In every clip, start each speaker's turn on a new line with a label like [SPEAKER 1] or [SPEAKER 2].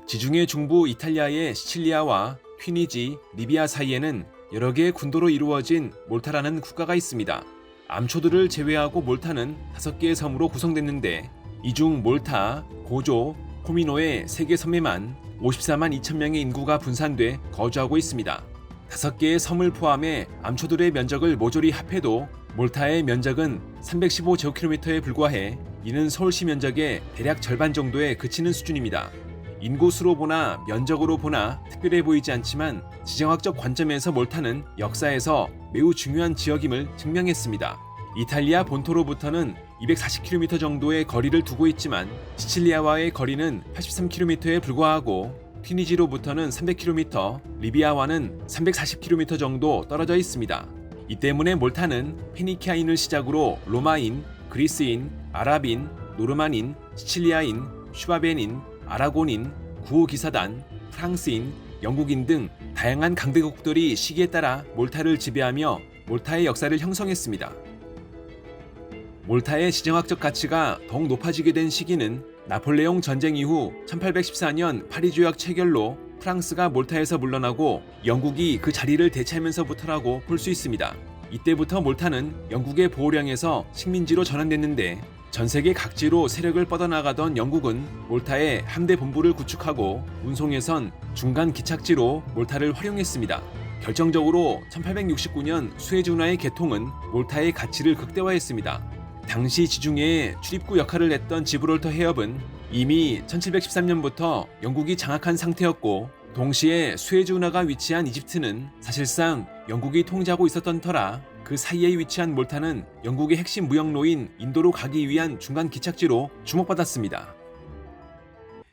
[SPEAKER 1] 지중해 중부 이탈리아의 시칠리아와 튀니지, 리비아 사이에는 여러 개의 군도로 이루어진 몰타라는 국가가 있습니다. 암초들을 제외하고 몰타는 5개의 섬으로 구성됐는데 이 중 몰타, 고조, 코미노의 3개 섬에만 54만 2천 명의 인구가 분산돼 거주하고 있습니다. 5개의 섬을 포함해 암초들의 면적을 모조리 합해도 몰타의 면적은 315제곱킬로미터에 불과해 이는 서울시 면적의 대략 절반 정도에 그치는 수준입니다. 인구수로 보나 면적으로 보나 특별해 보이지 않지만 지정학적 관점에서 몰타는 역사에서 매우 중요한 지역임을 증명했습니다. 이탈리아 본토로부터는 240km 정도의 거리를 두고 있지만 시칠리아와의 거리는 83km에 불과하고 튀니지로부터는 300km, 리비아와는 340km 정도 떨어져 있습니다. 이 때문에 몰타는 페니키아인을 시작으로 로마인, 그리스인, 아랍인, 노르만인, 시칠리아인, 슈바벤인, 아라곤인, 구호기사단, 프랑스인, 영국인 등 다양한 강대국들이 시기에 따라 몰타를 지배하며 몰타의 역사를 형성했습니다. 몰타의 지정학적 가치가 더욱 높아지게 된 시기는 나폴레옹 전쟁 이후 1814년 파리 조약 체결로 프랑스가 몰타에서 물러나고 영국이 그 자리를 대체하면서부터라고 볼 수 있습니다. 이때부터 몰타는 영국의 보호령에서 식민지로 전환됐는데 전 세계 각지로 세력을 뻗어나가던 영국은 몰타에 함대 본부를 구축하고 운송에선 중간 기착지로 몰타를 활용했습니다. 결정적으로 1869년 수에즈 운하의 개통은 몰타의 가치를 극대화했습니다. 당시 지중해의 출입구 역할을 했던 지브롤터 해협은 이미 1713년부터 영국이 장악한 상태였고 동시에 수에즈 운하가 위치한 이집트는 사실상 영국이 통제하고 있었던 터라 그 사이에 위치한 몰타는 영국의 핵심 무역로인 인도로 가기 위한 중간 기착지로 주목받았습니다.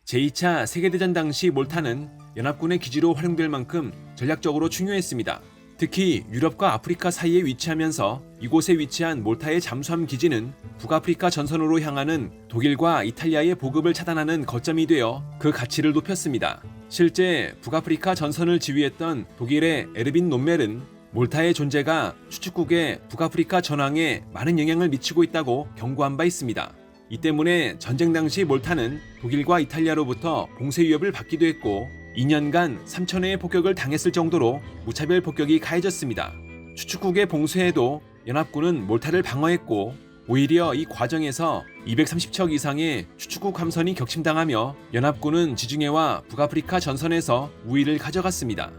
[SPEAKER 1] 제2차 세계대전 당시 몰타는 연합군의 기지로 활용될 만큼 전략적으로 중요했습니다. 특히 유럽과 아프리카 사이에 위치하면서 이곳에 위치한 몰타의 잠수함 기지는 북아프리카 전선으로 향하는 독일과 이탈리아의 보급을 차단하는 거점이 되어 그 가치를 높였습니다. 실제 북아프리카 전선을 지휘했던 독일의 에르빈 롬멜은 몰타의 존재가 추축국의 북아프리카 전황에 많은 영향을 미치고 있다고 경고한 바 있습니다. 이 때문에 전쟁 당시 몰타는 독일과 이탈리아로부터 봉쇄 위협을 받기도 했고 2년간 3,000회의 폭격을 당했을 정도로 무차별 폭격이 가해졌습니다. 추축국의 봉쇄에도 연합군은 몰타를 방어했고 오히려 이 과정에서 230척 이상의 추축국 함선이 격침당하며 연합군은 지중해와 북아프리카 전선에서 우위를 가져갔습니다.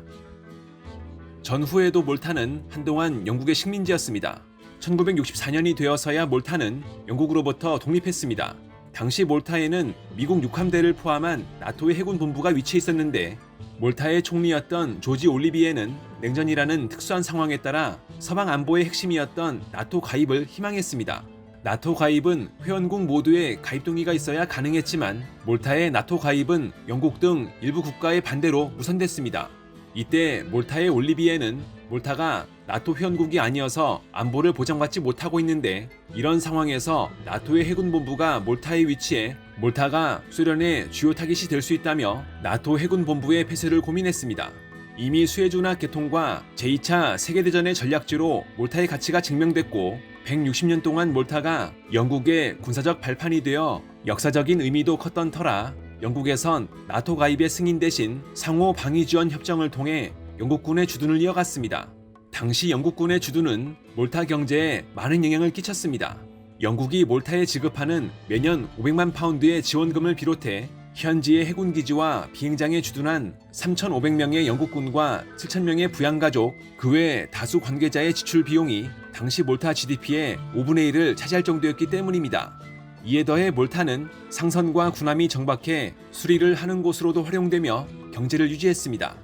[SPEAKER 1] 전후에도 몰타는 한동안 영국의 식민지였습니다. 1964년이 되어서야 몰타는 영국으로부터 독립했습니다. 당시 몰타에는 미국 6함대를 포함한 나토의 해군 본부가 위치해 있었는데 몰타의 총리였던 조지 올리비에는 냉전이라는 특수한 상황에 따라 서방 안보의 핵심이었던 나토 가입을 희망했습니다. 나토 가입은 회원국 모두의 가입 동의가 있어야 가능했지만 몰타의 나토 가입은 영국 등 일부 국가의 반대로 무산됐습니다. 이때 몰타의 올리비에는 몰타가 나토 회원국이 아니어서 안보를 보장받지 못하고 있는데 이런 상황에서 나토의 해군본부가 몰타에 위치해 몰타가 소련의 주요 타깃이 될 수 있다며 나토 해군본부의 폐쇄를 고민했습니다. 이미 수에즈 운하 개통과 제2차 세계대전의 전략지로 몰타의 가치가 증명됐고 160년 동안 몰타가 영국의 군사적 발판이 되어 역사적인 의미도 컸던 터라 영국에선 나토 가입의 승인 대신 상호 방위 지원 협정을 통해 영국군의 주둔을 이어갔습니다. 당시 영국군의 주둔은 몰타 경제에 많은 영향을 끼쳤습니다. 영국이 몰타에 지급하는 매년 500만 파운드의 지원금을 비롯해 현지의 해군기지와 비행장에 주둔한 3,500명의 영국군과 7,000명의 부양가족, 그 외 다수 관계자의 지출 비용이 당시 몰타 GDP의 5분의 1을 차지할 정도였기 때문입니다. 이에 더해 몰타는 상선과 군함이 정박해 수리를 하는 곳으로도 활용되며 경제를 유지했습니다.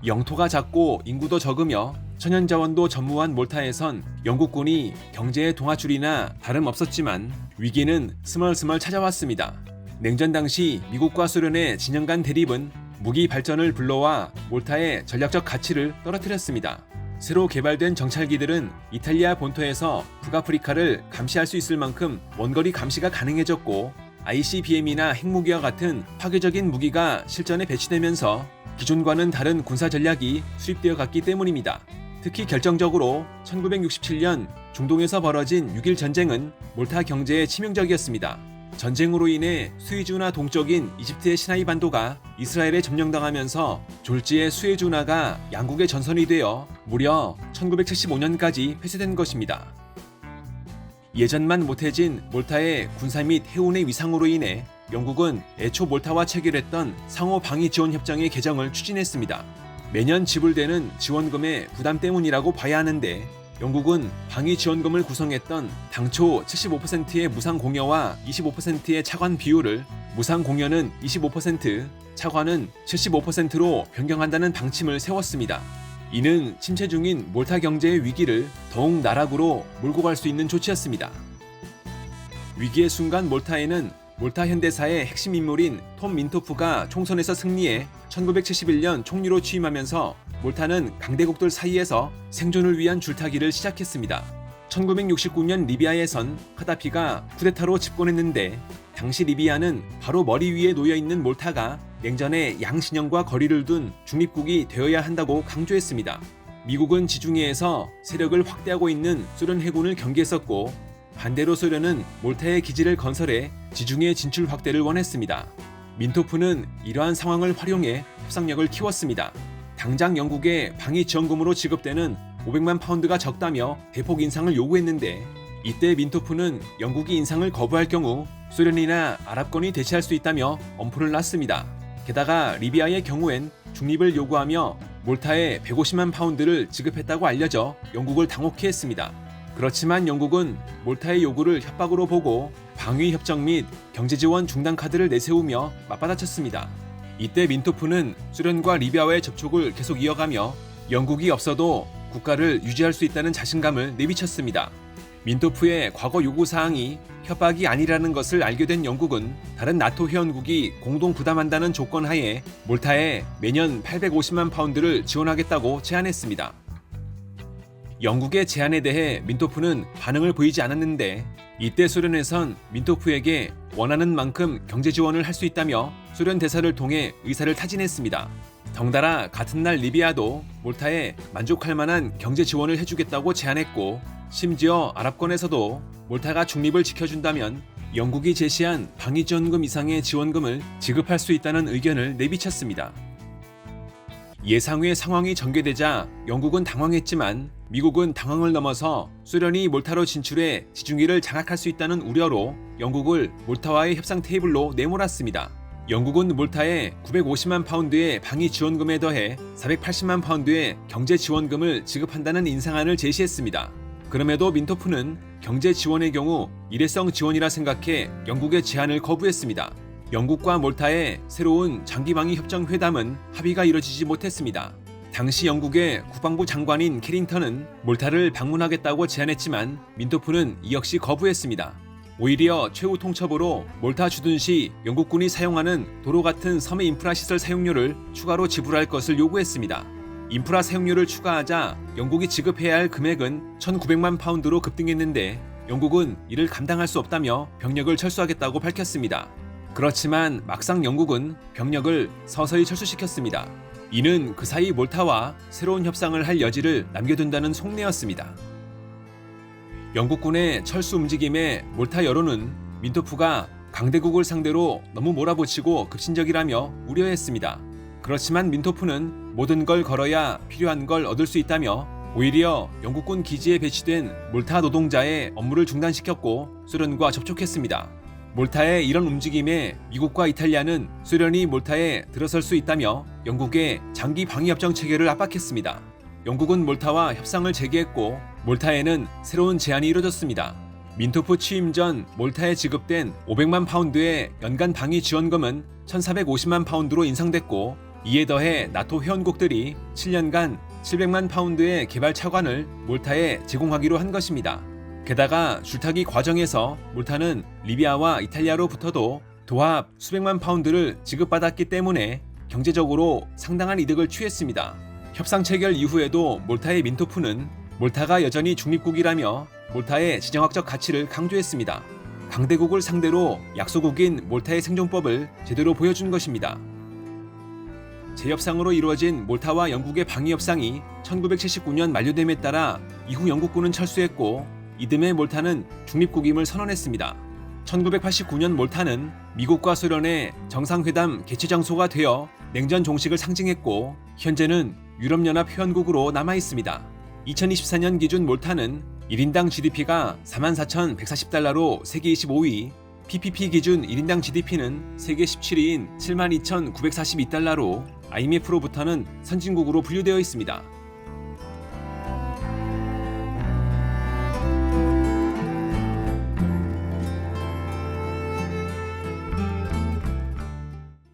[SPEAKER 1] 영토가 작고 인구도 적으며 천연자원도 전무한 몰타에선 영국군이 경제의 동아줄이나 다름없었지만 위기는 스멀스멀 찾아왔습니다. 냉전 당시 미국과 소련의 진영 간 대립은 무기 발전을 불러와 몰타의 전략적 가치를 떨어뜨렸습니다. 새로 개발된 정찰기들은 이탈리아 본토에서 북아프리카를 감시할 수 있을 만큼 원거리 감시가 가능해졌고 ICBM이나 핵무기와 같은 파괴적인 무기가 실전에 배치되면서 기존과는 다른 군사 전략이 수립되어 갔기 때문입니다. 특히 결정적으로 1967년 중동에서 벌어진 6.1 전쟁은 몰타 경제에 치명적이었습니다. 전쟁으로 인해 수에즈 운하 동쪽인 이집트의 시나이 반도가 이스라엘에 점령당하면서 졸지의 수에즈 운하가 양국의 전선이 되어 무려 1975년까지 폐쇄된 것입니다. 예전만 못해진 몰타의 군사 및 해운의 위상으로 인해 영국은 애초 몰타와 체결했던 상호 방위 지원 협정의 개정을 추진했습니다. 매년 지불되는 지원금의 부담 때문이라고 봐야 하는데 영국은 방위 지원금을 구성했던 당초 75%의 무상 공여와 25%의 차관 비율을 무상 공여는 25%, 차관은 75%로 변경한다는 방침을 세웠습니다. 이는 침체 중인 몰타 경제의 위기를 더욱 나락으로 몰고 갈 수 있는 조치였습니다. 위기의 순간 몰타에는 몰타 현대사의 핵심 인물인 톰 민토프가 총선에서 승리해 1971년 총리로 취임하면서 몰타는 강대국들 사이에서 생존을 위한 줄타기를 시작했습니다. 1969년 리비아에선 카다피가 쿠데타로 집권했는데 당시 리비아는 바로 머리 위에 놓여있는 몰타가 냉전의 양신형과 거리를 둔 중립국이 되어야 한다고 강조했습니다. 미국은 지중해에서 세력을 확대하고 있는 소련 해군을 경계했었고 반대로 소련은 몰타의 기지를 건설해 지중해 진출 확대를 원했습니다. 민토프는 이러한 상황을 활용해 협상력을 키웠습니다. 당장 영국의 방위 지원금으로 지급되는 500만 파운드가 적다며 대폭 인상을 요구했는데 이때 민토프는 영국이 인상을 거부할 경우 소련이나 아랍권이 대체할 수 있다며 엄포를 놨습니다. 게다가 리비아의 경우엔 중립을 요구하며 몰타에 150만 파운드를 지급했다고 알려져 영국을 당혹해 했습니다. 그렇지만 영국은 몰타의 요구를 협박으로 보고 방위 협정 및 경제 지원 중단 카드를 내세우며 맞받아쳤습니다. 이때 민토프는 소련과 리비아와의 접촉을 계속 이어가며 영국이 없어도 국가를 유지할 수 있다는 자신감을 내비쳤습니다. 민토프의 과거 요구사항이 협박이 아니라는 것을 알게 된 영국은 다른 나토 회원국이 공동 부담한다는 조건 하에 몰타에 매년 850만 파운드를 지원하겠다고 제안했습니다. 영국의 제안에 대해 민토프는 반응을 보이지 않았는데 이때 소련에선 민토프에게 원하는 만큼 경제 지원을 할 수 있다며 소련 대사를 통해 의사를 타진했습니다. 덩달아 같은 날 리비아도 몰타에 만족할 만한 경제 지원을 해주겠다고 제안했고 심지어 아랍권에서도 몰타가 중립을 지켜준다면 영국이 제시한 방위 지원금 이상의 지원금을 지급할 수 있다는 의견을 내비쳤습니다. 예상외 상황이 전개되자 영국은 당황했지만 미국은 당황을 넘어서 소련이 몰타로 진출해 지중해를 장악할 수 있다는 우려로 영국을 몰타와의 협상 테이블로 내몰았습니다. 영국은 몰타에 950만 파운드의 방위 지원금에 더해 480만 파운드의 경제 지원금을 지급한다는 인상안을 제시했습니다. 그럼에도 민토프는 경제 지원의 경우 일회성 지원이라 생각해 영국의 제안을 거부했습니다. 영국과 몰타의 새로운 장기방위 협정 회담은 합의가 이뤄지지 못했습니다. 당시 영국의 국방부 장관인 캐링턴은 몰타를 방문하겠다고 제안했지만 민토프는 이 역시 거부했습니다. 오히려 최후 통첩으로 몰타 주둔 시 영국군이 사용하는 도로 같은 섬의 인프라 시설 사용료를 추가로 지불할 것을 요구했습니다. 인프라 사용료를 추가하자 영국이 지급해야 할 금액은 1,900만 파운드로 급등했는데 영국은 이를 감당할 수 없다며 병력을 철수하겠다고 밝혔습니다. 그렇지만 막상 영국은 병력을 서서히 철수시켰습니다. 이는 그 사이 몰타와 새로운 협상을 할 여지를 남겨둔다는 속내였습니다. 영국군의 철수 움직임에 몰타 여론은 민토프가 강대국을 상대로 너무 몰아붙이고 급진적이라며 우려했습니다. 그렇지만 민토프는 모든 걸 걸어야 필요한 걸 얻을 수 있다며 오히려 영국군 기지에 배치된 몰타 노동자의 업무를 중단시켰고 소련과 접촉했습니다. 몰타의 이런 움직임에 미국과 이탈리아는 소련이 몰타에 들어설 수 있다며 영국의 장기 방위협정 체결을 압박했습니다. 영국은 몰타와 협상을 재개했고 몰타에는 새로운 제안이 이뤄졌습니다. 민토프 취임 전 몰타에 지급된 500만 파운드의 연간 방위 지원금은 1,450만 파운드로 인상됐고 이에 더해 나토 회원국들이 7년간 700만 파운드의 개발 차관을 몰타에 제공하기로 한 것입니다. 게다가 줄타기 과정에서 몰타는 리비아와 이탈리아로부터도 도합 수백만 파운드를 지급받았기 때문에 경제적으로 상당한 이득을 취했습니다. 협상 체결 이후에도 몰타의 민토프는 몰타가 여전히 중립국이라며 몰타의 지정학적 가치를 강조했습니다. 강대국을 상대로 약소국인 몰타의 생존법을 제대로 보여준 것입니다. 재협상으로 이루어진 몰타와 영국의 방위협상이 1979년 만료됨에 따라 이후 영국군은 철수했고 이듬해 몰타는 중립국임을 선언했습니다. 1989년 몰타는 미국과 소련의 정상회담 개최 장소가 되어 냉전 종식을 상징했고 현재는 유럽연합 회원국으로 남아 있습니다. 2024년 기준 몰타는 1인당 GDP가 44,140달러로 세계 25위, PPP 기준 1인당 GDP는 세계 17위인 72,942달러로 IMF로부터는 선진국으로 분류되어 있습니다.